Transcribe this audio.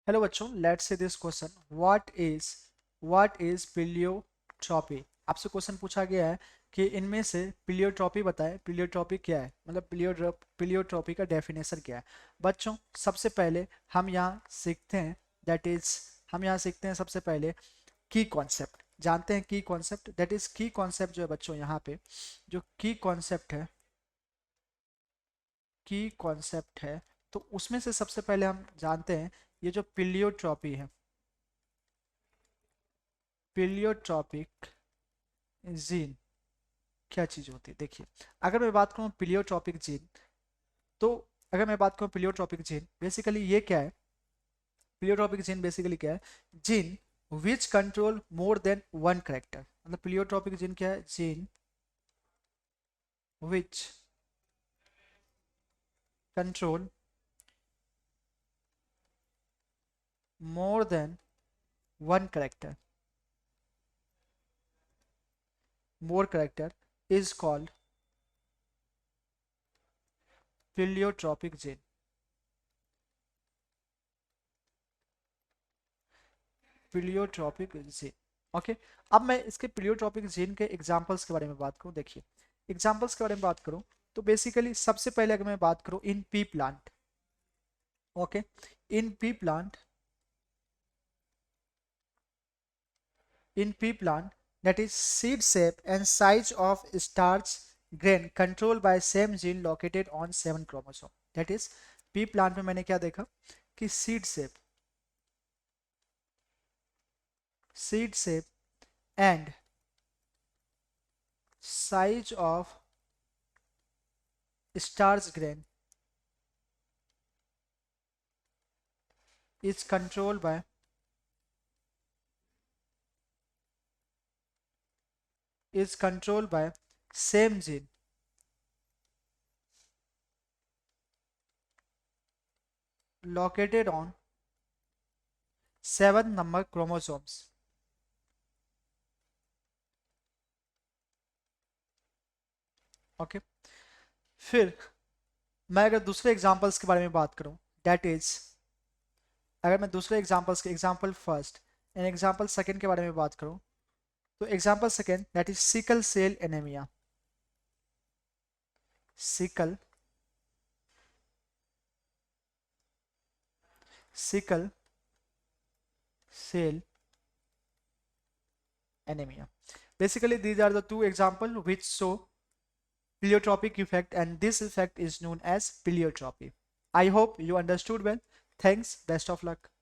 Hello बच्चों, let's say this question what is pleiotropy. आपसे question पूछा गया है कि इनमें से प्लीयोट्रॉपी बताएं। प्लीयोट्रॉपी क्या है, मतलब प्लीयोट्रॉपी का डेफिनेशन क्या है। बच्चों सबसे पहले हम यहाँ सीखते हैं, दैट इज हम यहाँ सीखते हैं सबसे पहले की कॉन्सेप्ट। जानते हैं की कॉन्सेप्ट, दैट इज की कॉन्सेप्ट जो है बच्चों, यहाँ पे जो की कॉन्सेप्ट है, की कॉन्सेप्ट है, तो उसमें से सबसे पहले हम जानते हैं ये जो प्लीयोट्रॉपी है, प्लीयोट्रॉपिक जीन क्या चीज होती है। देखिए, अगर मैं बात करूं प्लीयोट्रॉपिक जीन, तो अगर मैं बात करूं प्लीयोट्रॉपिक जीन बेसिकली ये क्या है। प्लीयोट्रॉपिक जीन बेसिकली क्या है, gene which control more than one character. मतलब प्लीयोट्रॉपिक जीन क्या है, gene which control more than one character, more character is called pleiotropic gene. Pleiotropic gene, okay. अब मैं इसके प्लीयोट्रॉपिक जीन के एग्जांपल्स के बारे में बात करूं। देखिए, एग्जांपल्स के बारे में बात करूं तो बेसिकली सबसे पहले अगर मैं बात करूं in pea plant, okay, in pea plant, in pea plant that is seed shape and size of starch grain controlled by same gene located on 7 chromosome। that is P plant में मैंने क्या देखा कि seed shape and size of starch grain is controlled by same gene located on 7 number chromosomes। Okay, फिर मैं अगर दूसरे examples के बारे में बात करूं, दैट इज अगर मैं दूसरे एग्जांपल्स के example first and example second के बारे में बात करूं, तो example second that is sickle cell anaemia. Sickle sickle cell anemia. Basically, these are the two examples which show pleiotropic effect, and this effect is known as pleiotropy. I hope you understood well. Thanks. Best of luck.